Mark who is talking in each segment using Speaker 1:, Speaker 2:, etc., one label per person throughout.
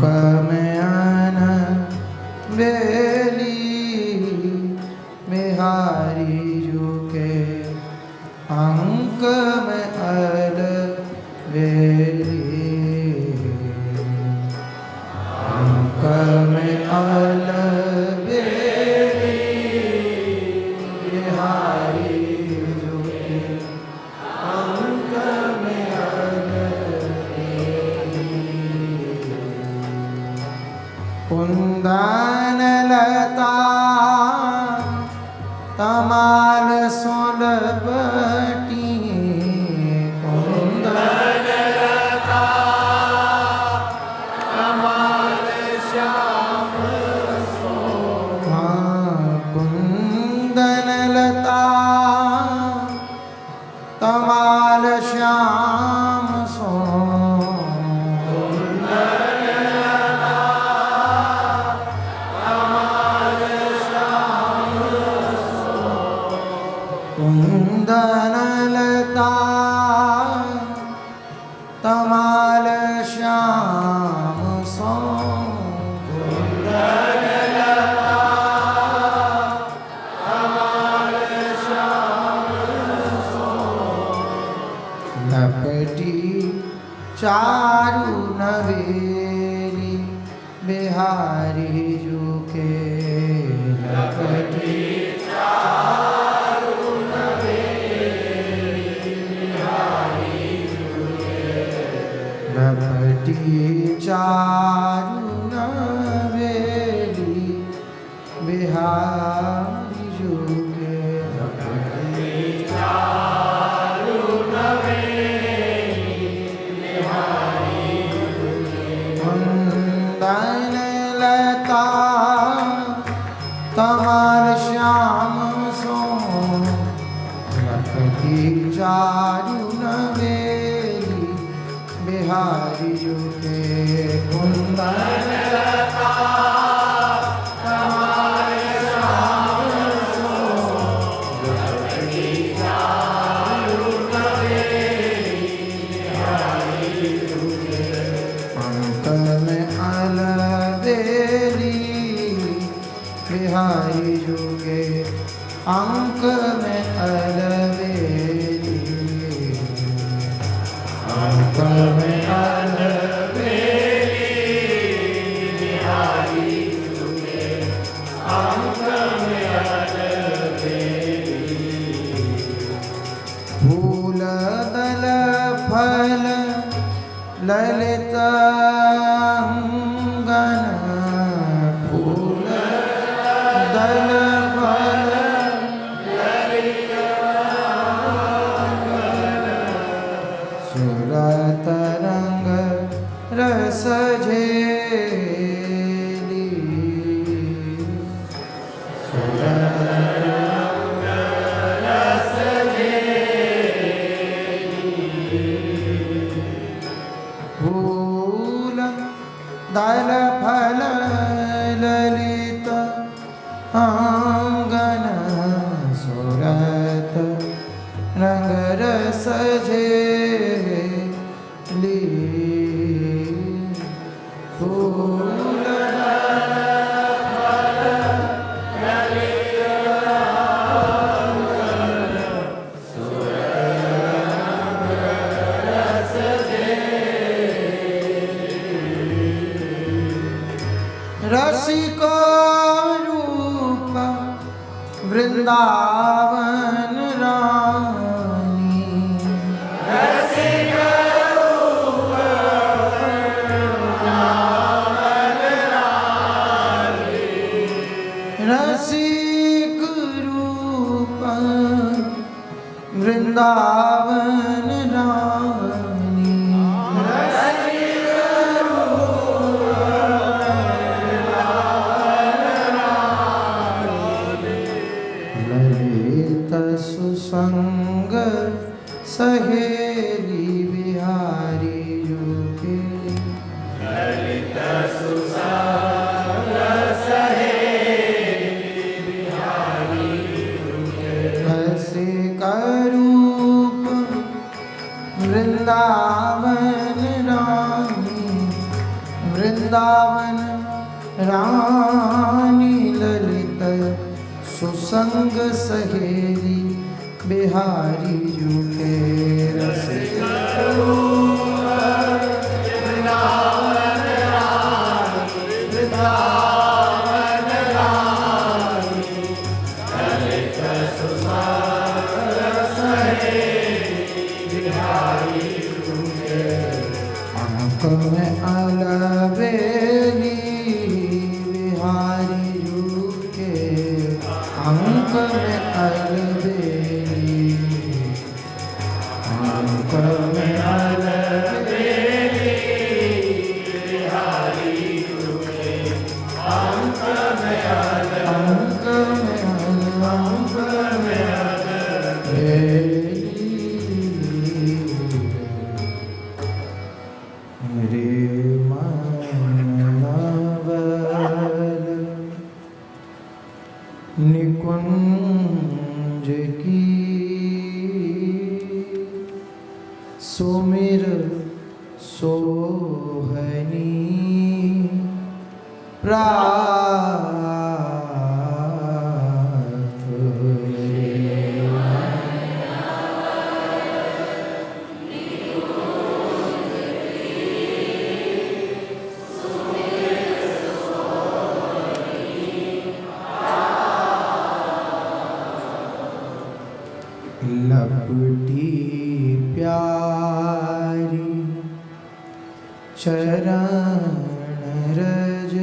Speaker 1: अंक में अन बेली बिहारी जू के अंक में अल बेली अंक में अल बेली बिहारी जू के अंक में अल कुंदन लता तमाल सोलबटी कुंदन लता तमाल श्याम सो कुंदन लता तमाल श्याम सो कुंदन लता तमाल श्याम सो कुंदन लता तमाल श्याम सो लपटी चारु नवेली बिहारी जू के लपटी लपटी चारु नवेली बिहारी जू के लपटी चारु नवेली बिहारी जू के कुंदन लता तमाल श्याम सो लपटी चारु नवेली बिहारी जू के कुंदन लता तमाल श्याम सो लपटी चारु नवेली बिहारी जू के अंक में अल बेली बिहारी जू के अंक में अल बेली अंक में अल बेली बिहारी जू के अंक में अल बेली फूल दल फल ललित अंगन फूल दल फल ललित अंगन सुरत रंग रस झेली सुरत रंग रस झेली फूल दल फल ललित अंगन सुरत रंग रस झेली फूल दल फल ललित अंगन सुरत रंग रस रसिक रूप वृंदावन रानी रसिक रूप वृंदावन रानी रसिक रूप वृंदावन रानी ललित सुसंग सहेली बिहारी जू के ललित सुसंग सहेली बिहारी जू के ऐसे करूप वृंदावन रानी वृंदावन वृंदावन रानी ललित सुसंग सहेली बिहारी जू के रस में अलबेली बिहारी जू के अंक में अलबेली अंक में अलबेली बिहारी जू के अंक में अलबेली निकुंज की सुमिर सोहनी प्रात लपटी प्यारी चरण रज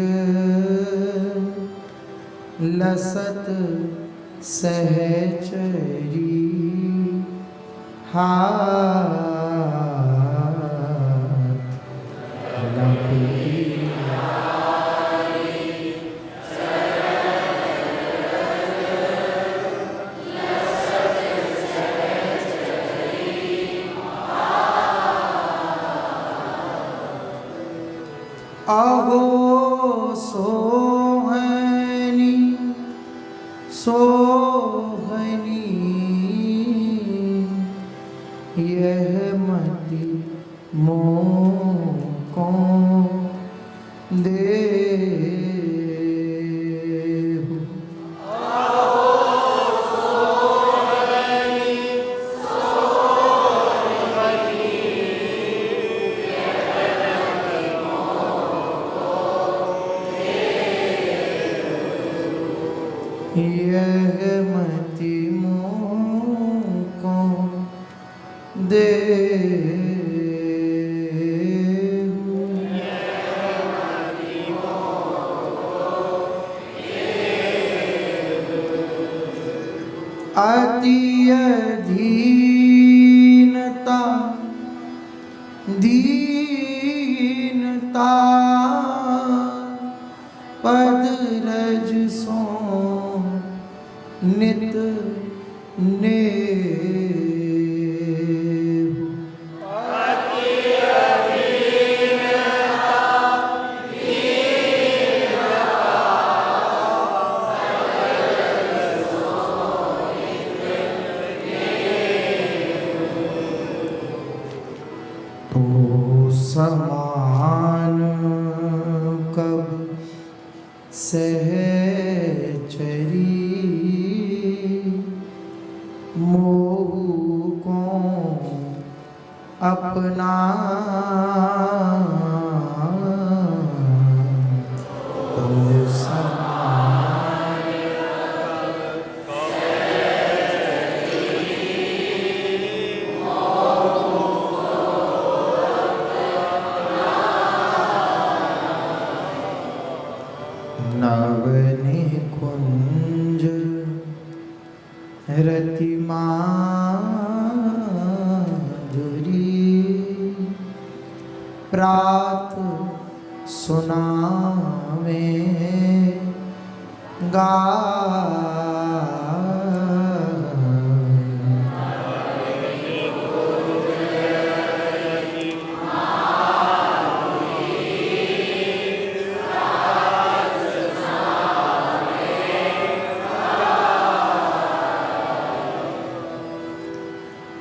Speaker 1: लसत सहचरी हाथ लपटी अहो सोहनी सोहनी यह मति मोह को दे यह मति मोह को दे अति अधीनता दीनता पद रज सो नित ने तो समान कब सहचरी मोह को अपना तो नवनि कुंज रति माधुरी प्रात सुनावे गा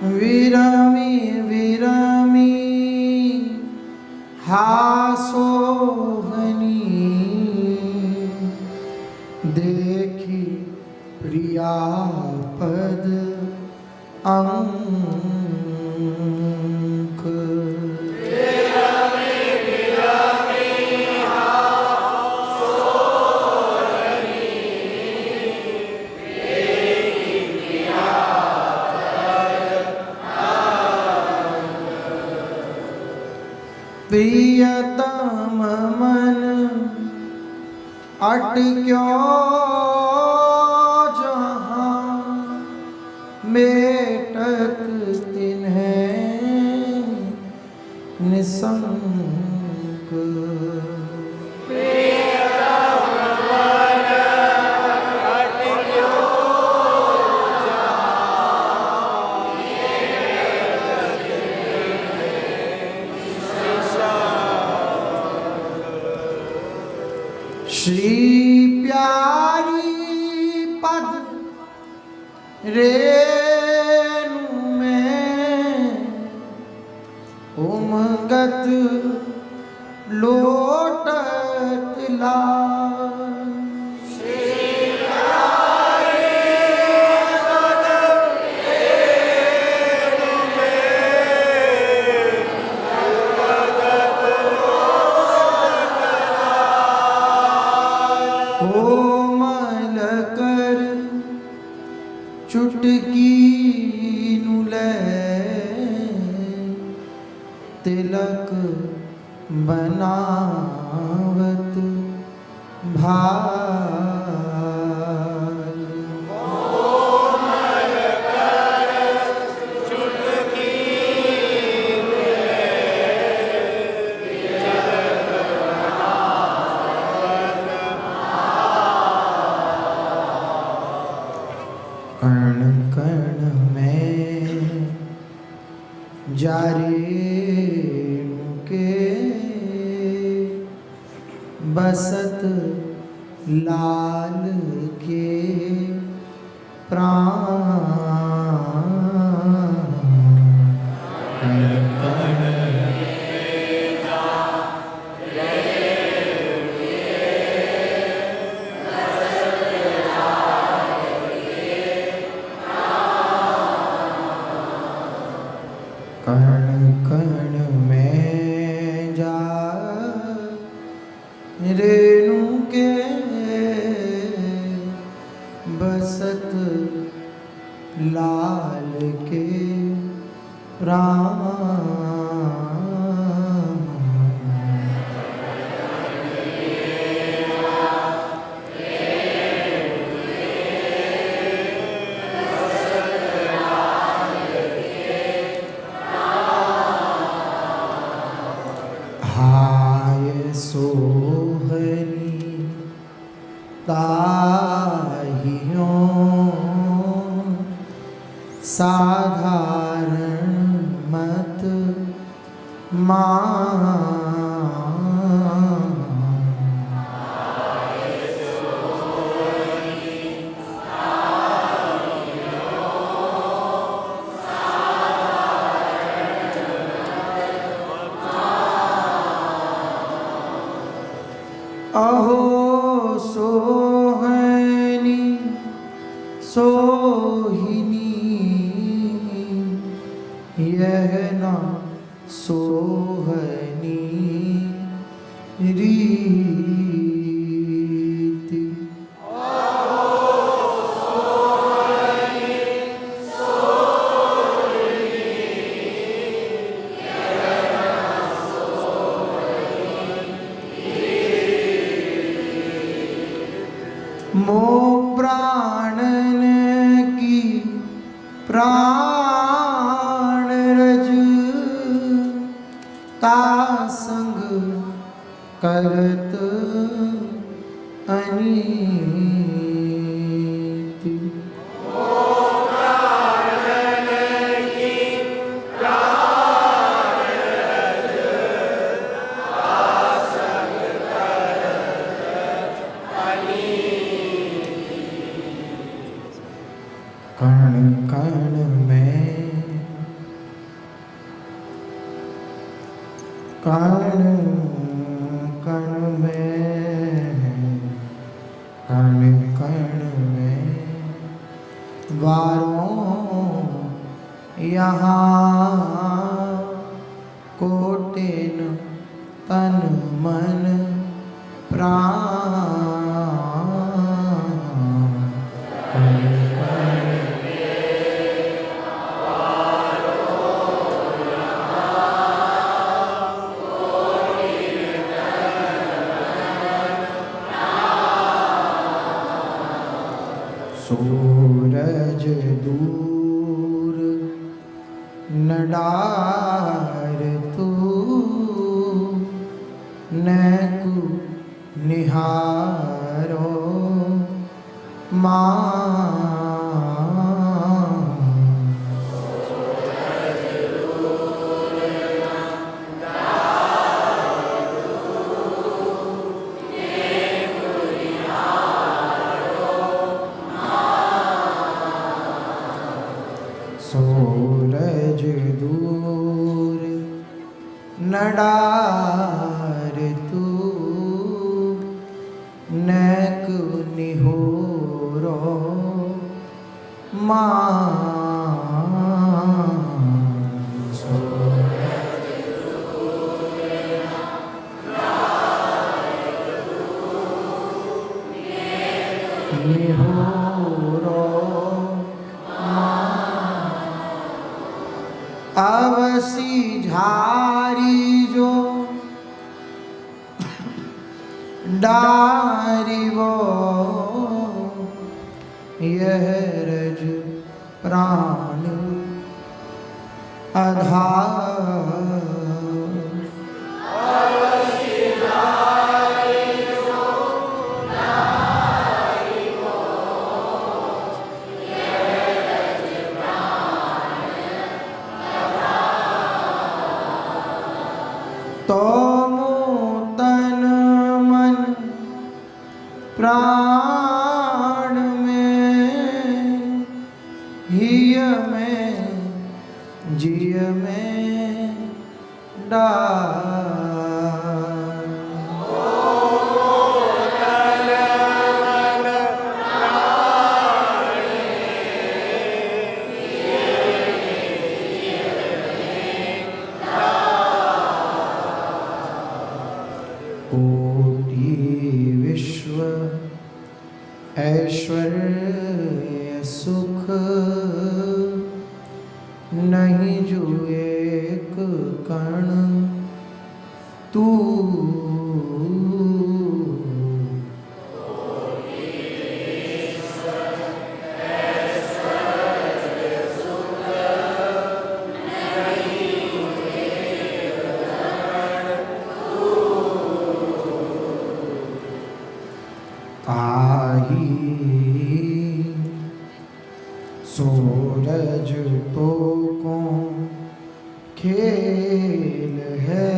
Speaker 1: विरमी विरमी हासो प्रियतम मन अटक्यो जहाँ मेटक तिन्हें निसंक। श्री प्यारी पद रेणु में उमगत लोटत लाल। कोमल कर चुटकी नुले तिलक बनावत भाल। कोमल कर चुटकी कण कण में जारेणु के बसत लाल के प्राण। कण कण कण कण में जा रेणु के बसत लाल के प्राण। हाय सोहनी ताहियों साधारण मत मान। अहो सोहनी सोहिनी यह ना सोहनी रीति। मोह प्राणन की प्राण रज ता संग करत अनीति। कण कण में कण कण में कण कण में वारों यहाँ कोटिन तन मन प्राण। तू नैकु निहारो मां। सूरज दूर नडार तू नैक निहोरो मां। निहोरो अवसी झारी जो डारी वो यह रज प्राण आधार। तो तन मन प्राण में हिय में जिय में डार। कोटि विश्व ऐश्वर्य सुख नहीं जो एक कण तू। ताही सूरज तो को खेल है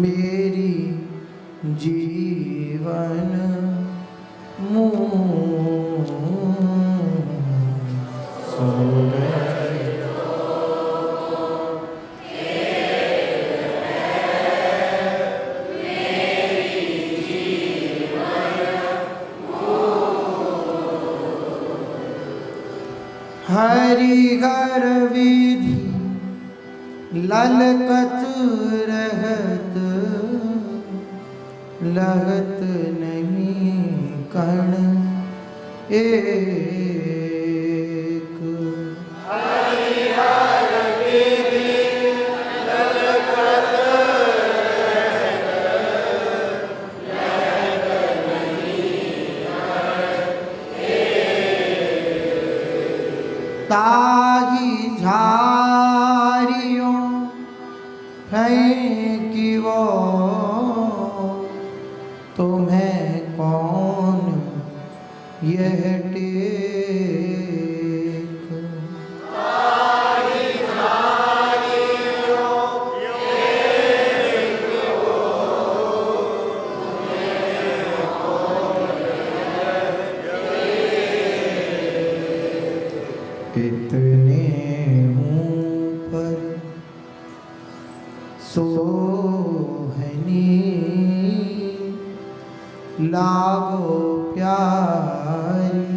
Speaker 1: मेरी जीवन मूल। सूरज हरिहर विधि ललकत रहत लगत नहीं कण एक। हरिहर विधि ललकत ताही झारियों फेंकी वो तुम्हें कौन यह टेक। ताही झारियों फेंकी वो तुम्हें कौन इतने ऊपर सोहनी लागो प्यारी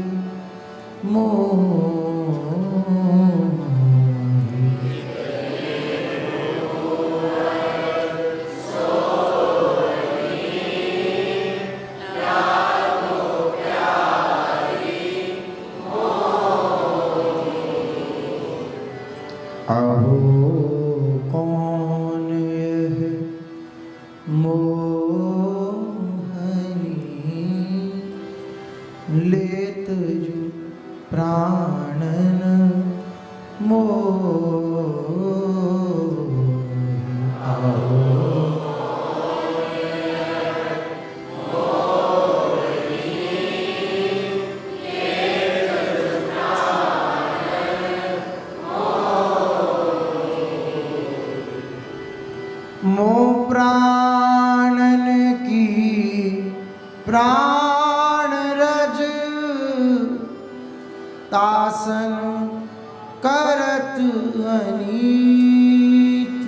Speaker 1: अहो कौन यह मोहनी लेत जो प्राणन मोह। मोह प्राणन की प्राण रज तासन करत अनीति।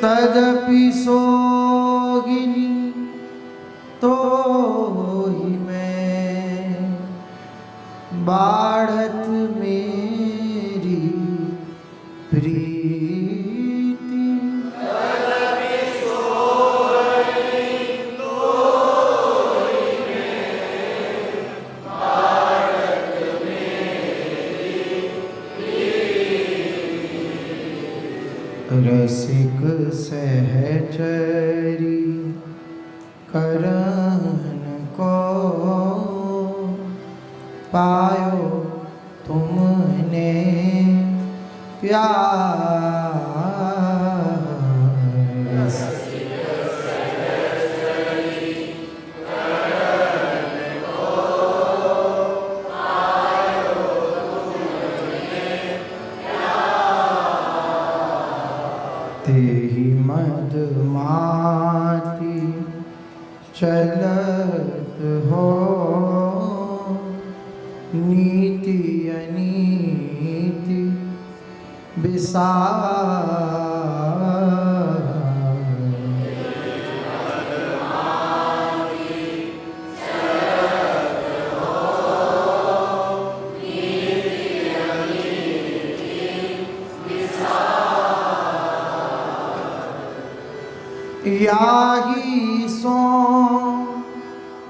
Speaker 1: तदपि सोगिनी तो ही मैं बाढ़त मेरी प्रीति। रसिक सहचरी करन को पायो तुमने प्यार। तेहि मदमाती चलत हो नीति अनीति विसार। याही सो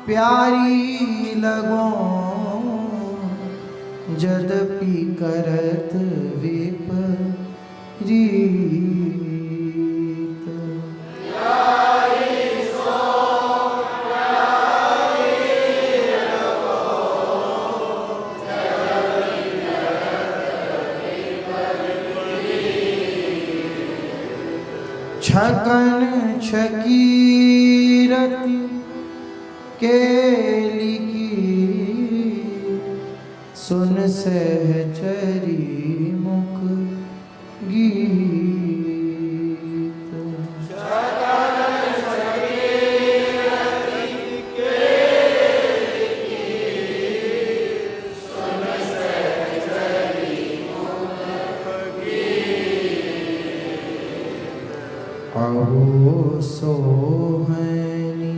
Speaker 1: प्यारी लगो जदपि करत विपरीत। छकन छकीरति केली की सुन सहचरी मुख गीत। अहो सोहनी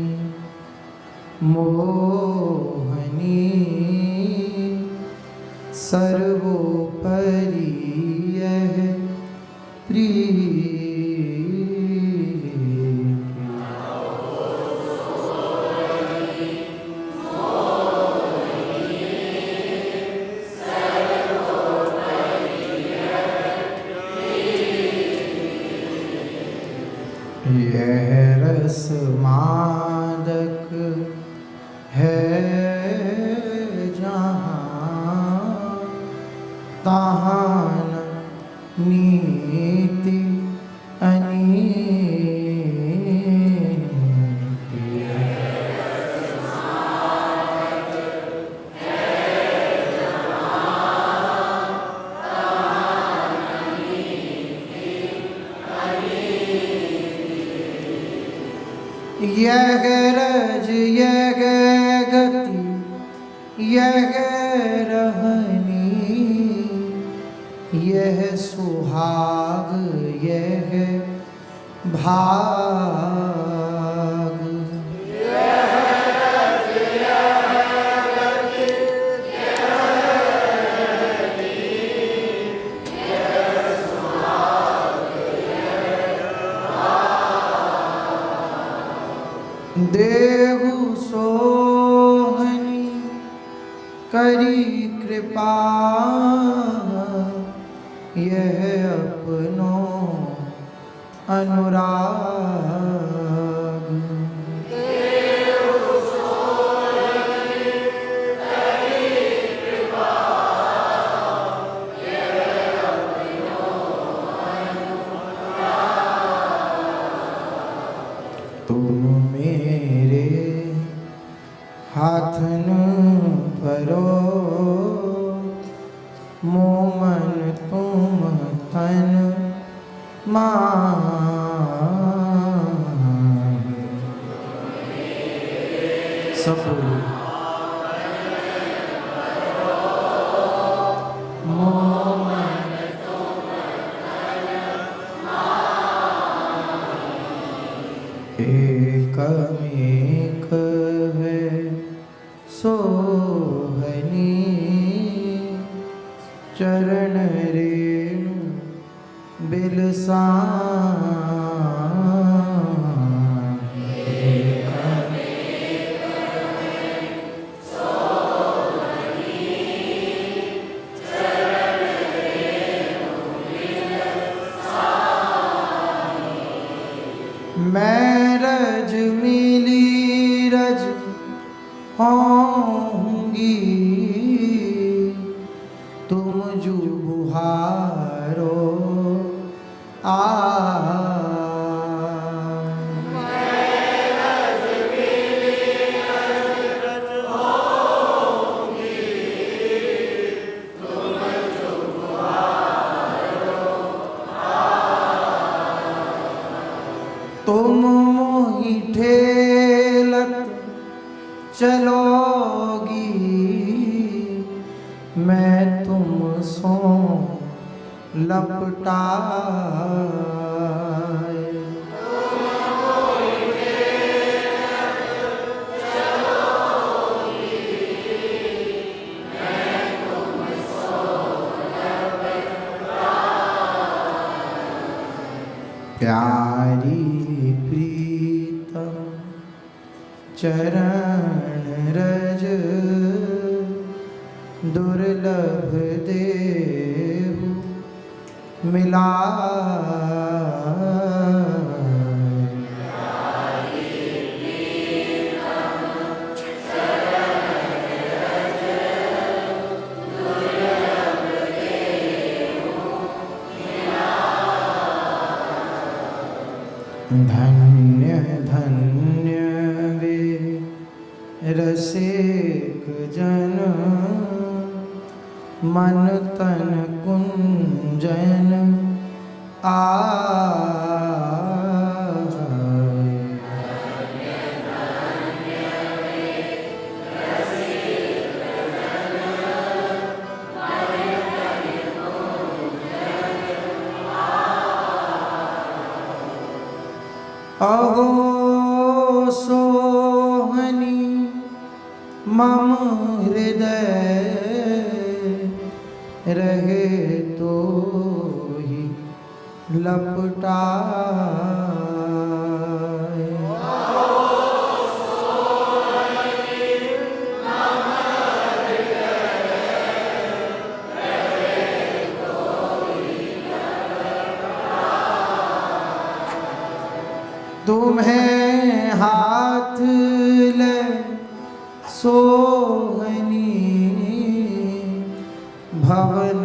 Speaker 1: मोहनी सर्वोपरि यह प्रीति। यह रस मादक है जहाँ तहाँ न नीति अनीति। यह रज यह गति यह रहनी यह सुहाग यह भाग। देहु सोहनी करी कृपा यह अपनों अनुराग। तुम मेरे हाथन परो, मोमन तुम तन माहे। सब बोलो। मोमन एकमेक है सोहनी, चरण रेणु बिलसाए। मैं रज मिली रज होंगी, तुम जो बुहारो आ। तुम मोहि ठेलत चलोगी, मैं तुम सो लपटाए। प्यारी प्रीतम चरण रज, दुर्लभ देहु मिलाए। धन्य धन्य वे रसिक जन, मन तन कुंजन आए। अहो सोहनी मम हृदय, रहे तो ही लपटाए। तुम्हें हाथ ले सोहनी, भवन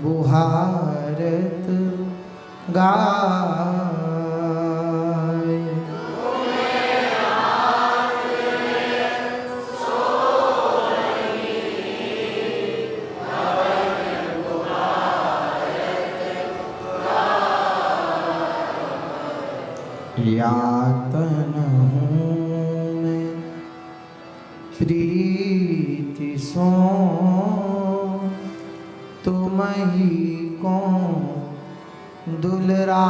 Speaker 1: बुहारत गाए। यातन हूँ मैं प्रीति सो, तुम ही को दुलरा।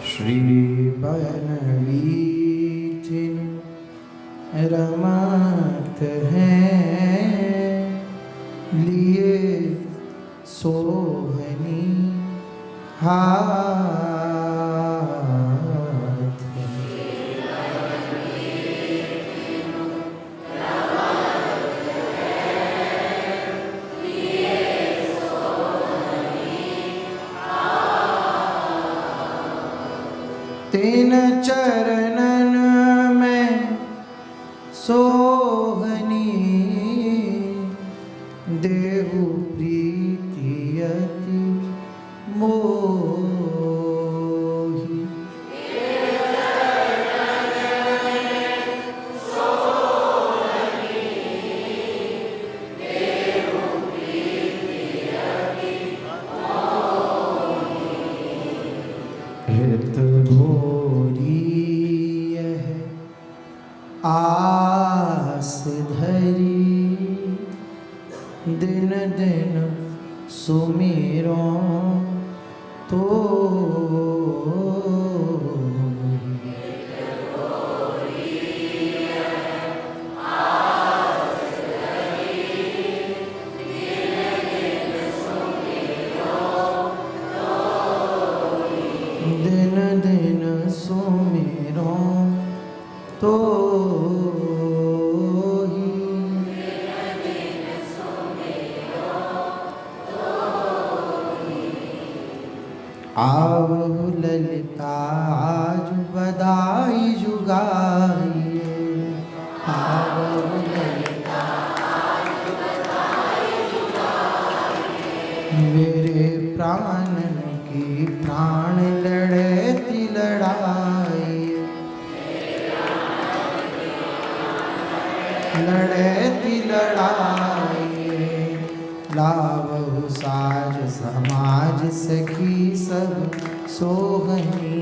Speaker 1: श्री बनवीथिन रमत हैं, लिए सोहनी हाथ तीन चरणन में सोहनी देहु प्रीति अति मोही। हित भोरी यह आस धरी दिन दिन सुमिरो तो दिन दिन सुमिरो तो आवहु ललिता जु बधाई जुगाइए। आवहु ललिता मेरे प्राणन की प्राण लड़े ती लड़ाई। लड़े ती लड़ाई लावहु साज समाज सखी सब सोहनी।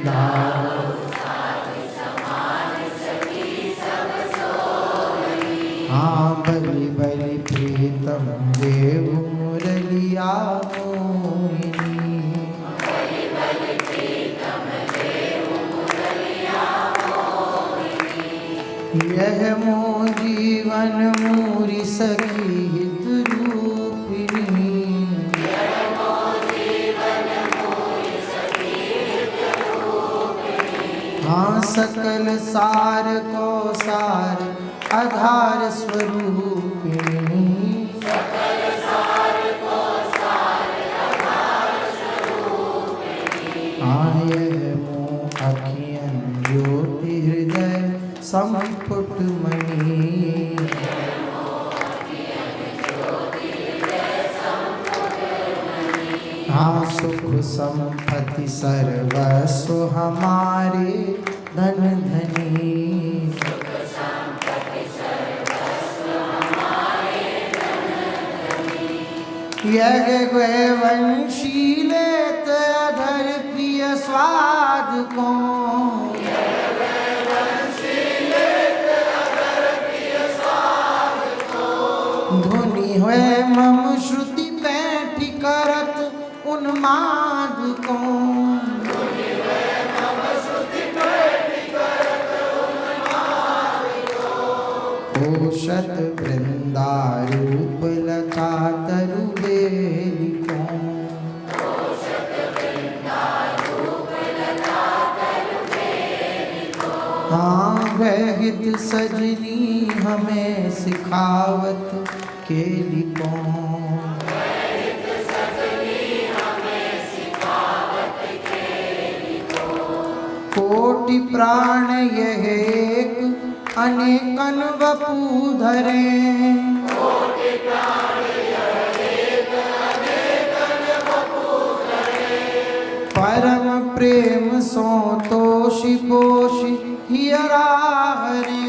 Speaker 1: लावहु साज समाज सखी सब सोहनी। हाँ बलि बलि प्रीतम देव मुरलिया मोहिनी। बलि बलि प्रीतम देव मुरलिया मोहिनी। यह मो जीवन मूरी सखी हित रूपिणी। यह मो जीवन मूरी सखी हित रूपिणी। हाँ सकल सार को सार आधार स्वरूपिणी। सकल सार को सार आधार स्वरूपिणी। हाँ यह मो अखियन ज्योति हृदय संपुट मणि। हाँ सुख संपत्ति सर्वस्व हमारे धन धनी। यह वंशी लेत अधर प्रिय स्वाद को। धुनि हुए मम श्रुति बैठी करत उन्माद को। पोषत वृंदारूप लता तरु बेली को। हाँ वह हित सजनी हमें सिखावत केली को। कोटि प्राण यह एक अनेकन वपु धरे। परम प्रेम सो तोषि पोषि हियरा हरे।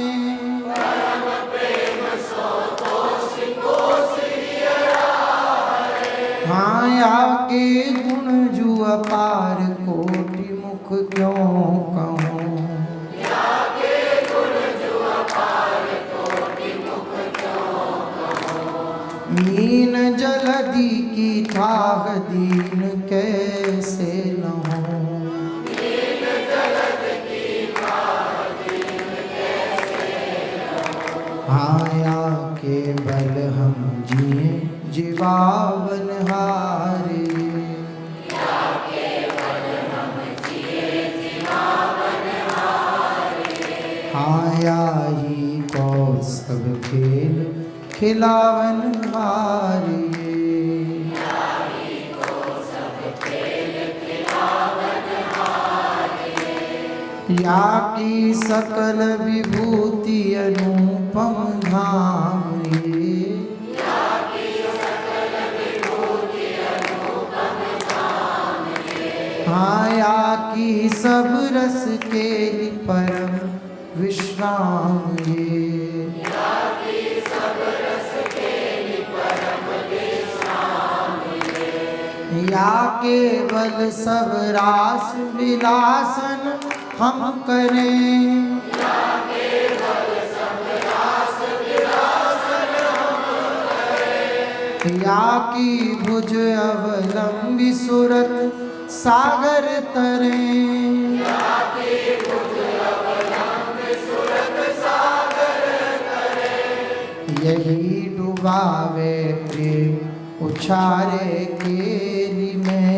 Speaker 1: माया के गुण जु अपार कोटि मुख क्यों कहूँ। मीन जलधि की थाह दीन कैसे लहूँ। आया के बल हम जिए जीवावन हारे। खेल खिलावन हारिए। या की सकल विभूति अनुपम धाम ये। हाँ या की सब रस केली परम विश्राम ये। या केवल सब रास विलासन हम करें। या की भुज अवलंबी सुरत सागर तरें। यही डुबावे प्रेम उछारे केली में।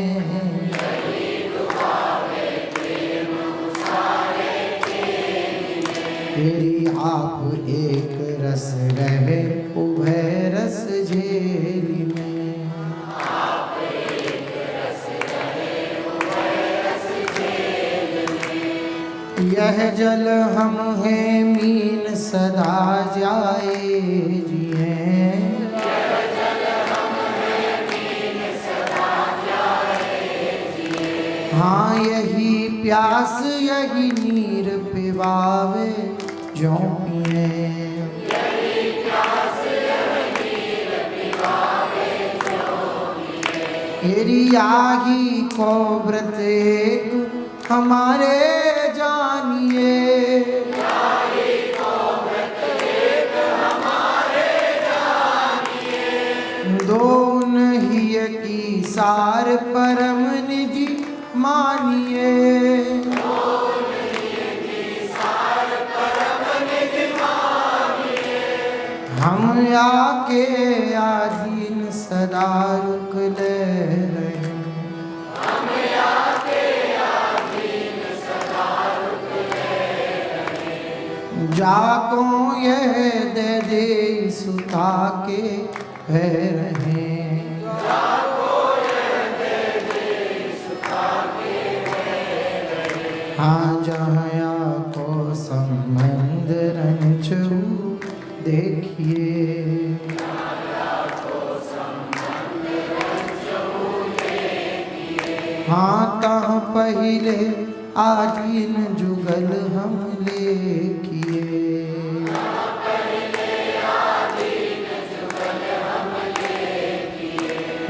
Speaker 1: तेरी आप एक रस रहे उभय रस झेली में। यह जल हम हैं मीन सदा जाए जिए। हाँ यही प्यास यही नीर पिवावे जो पिए। तेरी आही को व्रत एक हमारे जानिए। दो नहीं की सार परम निधि मानिए। हम आके आधीन सदा रुक ले रहे। जाको यह दे दे सुता के है रहे। हाँ जहाँ को संबंध रंचू देखिए। हाँ तहाँ पहले आधीन जुगल हम लेकिए।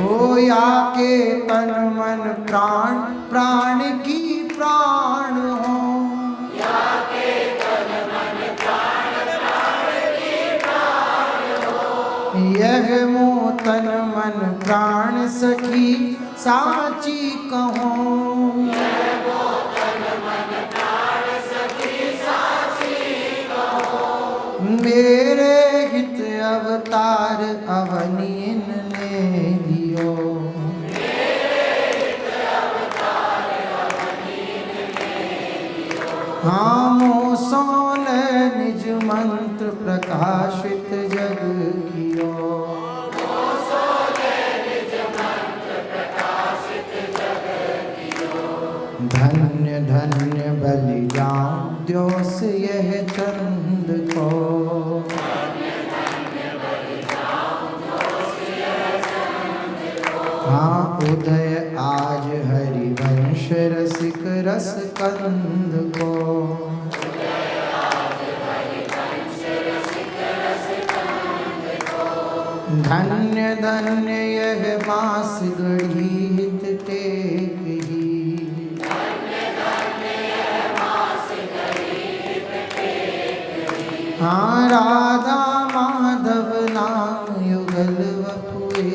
Speaker 1: हो या के तन मन प्राण प्राण की प्राण हो। यह मोह तन मन प्राण सखी साची कहो। मेरे हित अवतार अवनीन ने लियो। हाँ मोह सोल निज मंत्र प्रकाशित जग कियो। धन्य धन्य बलि जाऊं द्योस यह चंद को। हाँ उदय आज हरिवंश रसिक रस कंद को। धन्य धन्य यह मास गढ़ी हित टेक ही। हाँ राधा माधव नाम युगल वपुए।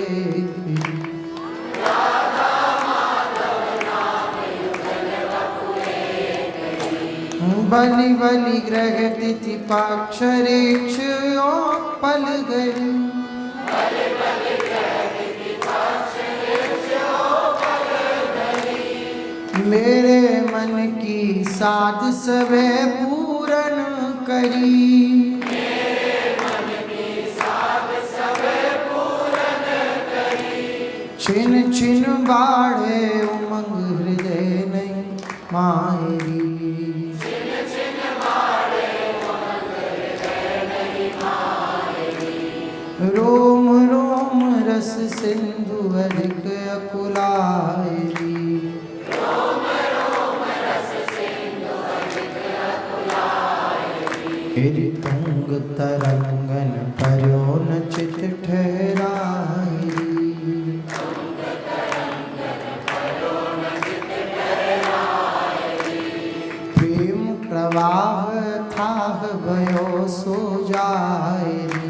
Speaker 1: बलि बलि ग्रह तिथि पाक्षरेक्ष पल गई। मेरे मन की साध सवे पूरन करी। छिन छिन बाढ़े उमंग हृदय नहीं मायरी। रोम रोम रस सिंधु अधिक अकुलायरी। फिर तुंग तरंगन पर्यो न चित ठहराई। प्रेम प्रवाह थाह भयो सो जायरी।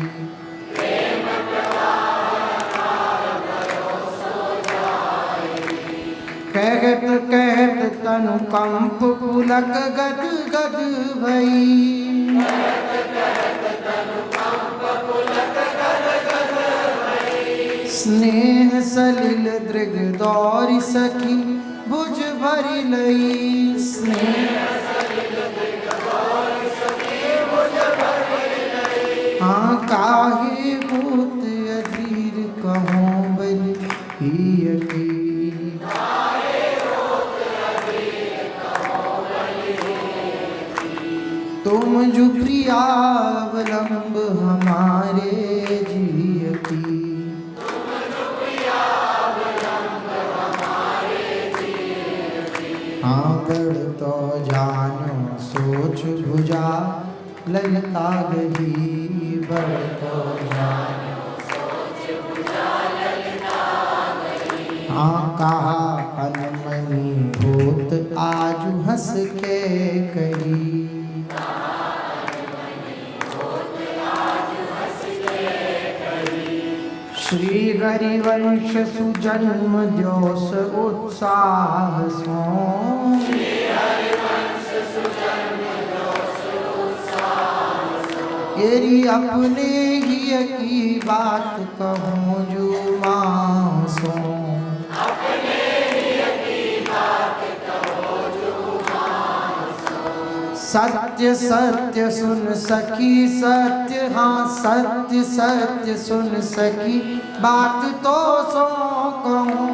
Speaker 1: कहत कहत तनु कंप पुलक गद गद भई। स्नेह सलिल दृग दौरी सखी भुज भरी लई। स्नेह हाँ काहे भूत अधीर कहों बलि हियकी। तुम जो प्रियावलंब हमारे जियती। हाँ बड़ तो जानो सोच भुजा ललता गही। बड़ तो जानो सोच भुजा ललता गही। हाँ कहा अनमनी होत आज हंस के कही। श्री हरिवंश सुजन्म जोस उत्साह सो। यदि अपने ही की बात कहूँ जो मासो। सत्य सत्य सुन सखी सत्य हाँ सत्य सत्य सुन सखी बात तो सो कहूँ।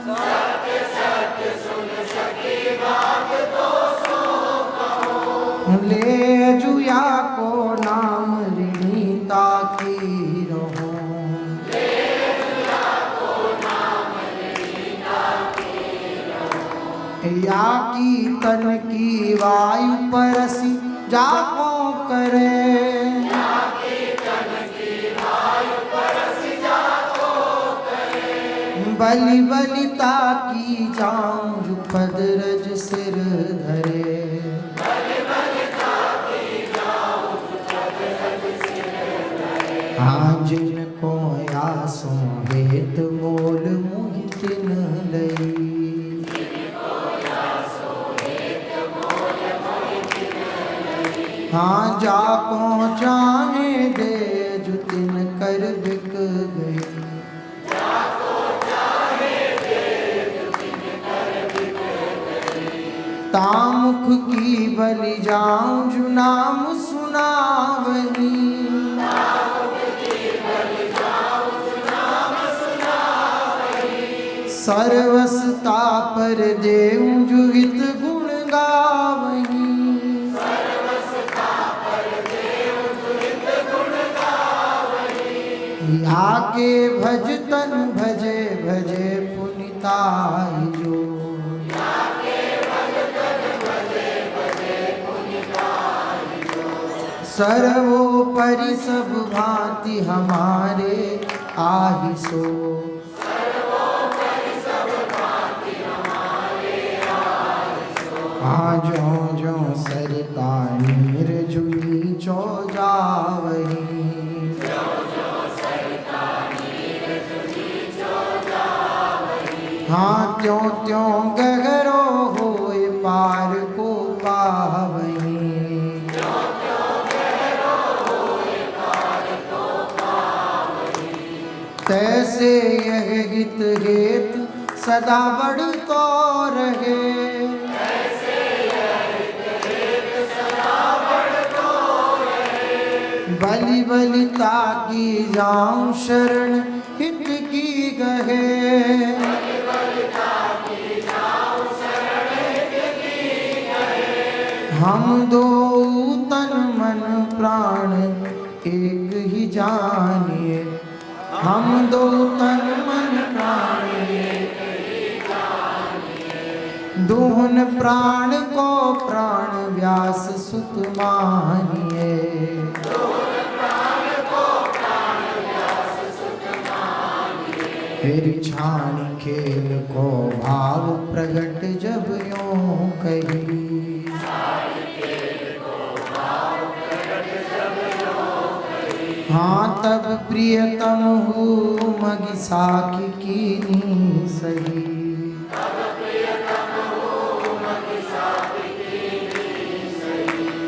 Speaker 1: सत्य सत्य सुन सखी बात तो सो कहूँ। ले जुया को नाम ऋणीता की रहो। ले जुया को नाम ऋणीता की रहो। या की तन की वायु परसी जाको करे। या की तन की वायु परसी जाको करे। बलि बलिता की जाऊं जो पद रज सिर धरे। बलि बलिता की जाऊं जो पद रज सिर धरे। हाँ जिनको आसो हेत मोल मुहि तिन लई। हाँ जाको चाहे दे जो तिन कर बिक गई। जाको चाहे दे जो तिन कर बिक गई। तामुख की बलि जाऊं जो नाम सुनावनी। तामुख की बलि जाऊं जो नाम सुनावनी। सर्वसता पर देऊं जो हित गुण गावनी। आके भज तन भजे भजे पुनिताई जो। आके भज तन भजे भजे पुनिताई जो। सर्वोपरि सब भांति हमारे आहि सो। सर्वोपरि सब भांति हमारे आहि सो। हाँ जो जो सरिता नीर जुनी चो जावही। हाँ त्यों त्यों गहरो होए पार को पावही। त्यों त्यों गहरो होए पार को पावही। तैसे यह हित हेत सदा बढ़तो रहे। तैसे यह हित हेत सदा बढ़तो रहे। बलि बलिता की जाऊं शरण हित की गहे। हम दो तन मन प्राण एक ही जानिए। हम दो तन मन प्राण एक ही जानिए। दोहन प्राण को प्राण व्यास सुत मानिए। तेरी छानी खेल को भाव प्रगट जब यों कही। हाँ तब प्रियतम हूँ मगि साखी कीनी सही।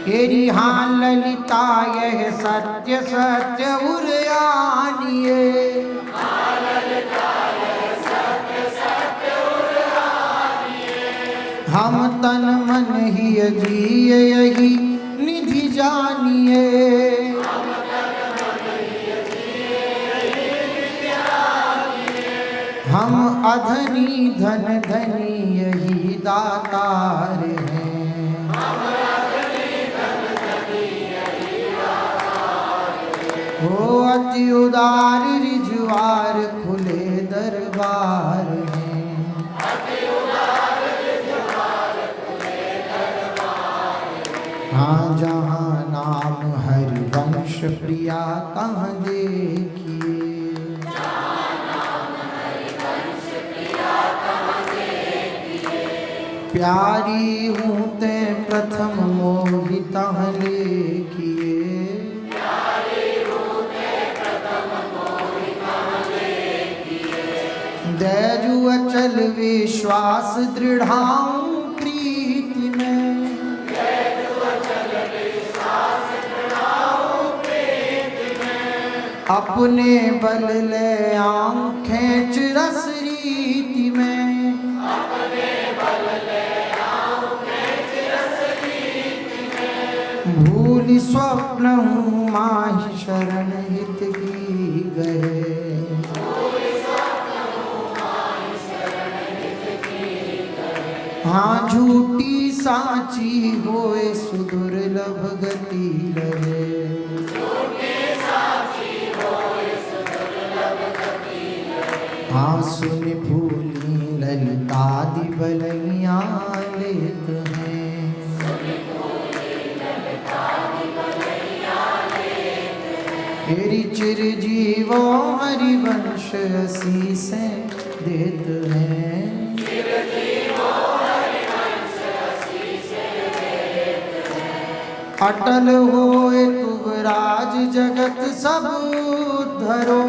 Speaker 1: तेरी हाँ ललिता यह सत्य सत्य उरयानिए। हम तन मन ही जिए यही निधि जानिए। हम अधनी धन धनी यही दातार हैं। हो अति उदार रिजवार खुले दरबार हैं। हाँ जहाँ नाम हरिवंश प्रिया तहाँ देखिए। प्यारी हूँ ते प्रथम मोहि तहाँ लेकिए। दैजु अचल विश्वास दृढ़ाऊं प्रीति में। अपने बल ले आऊं खेच रस रीति में। भूल स्वप्न हूँ माहि शरण हित की गए। हाँ झूठी साची होए सुदुर्लभ गति लगे। हाँ सुन फूली ललितादि बलैया लेत हैं। तेरी चिरजीवो हरिवंश असीसें देत हैं। अटल होए तुवराज जगत सब धरो।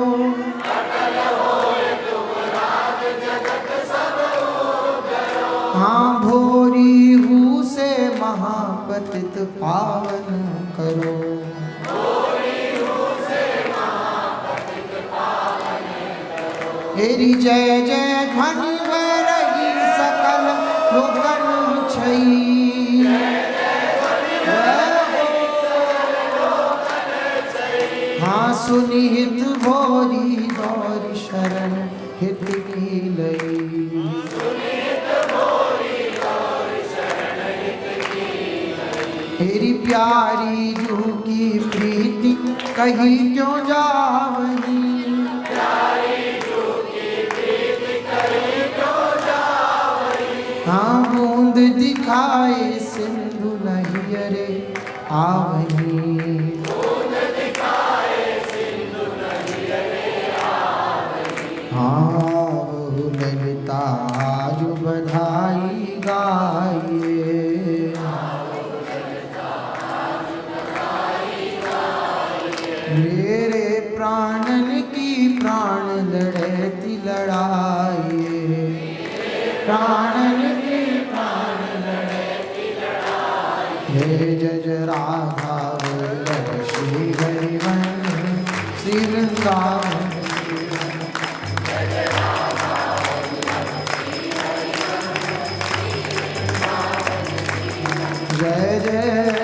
Speaker 1: हाँ भोरी हूँ से महापतित पावन करो। तेरी जय जय ध्वनि रही सकल लोकन छई। हाँ सुनि हित भोरी गौर शरण हित की लई। तेरी प्यारी जू की प्रीति कही क्यों जावनी। हाँ बूंद दिखाए सिंधु नहीं अरे आवनी। हाँ बहु ललिता जो बधाई गाइए। मेरे प्राणन की प्राण लड़ती लड़ाइए। प्राणन की प्राण लड़ती लड़ाइए। हे जय राधा वल्लभ श्री हरिवंश श्री वृंदावन। जय जय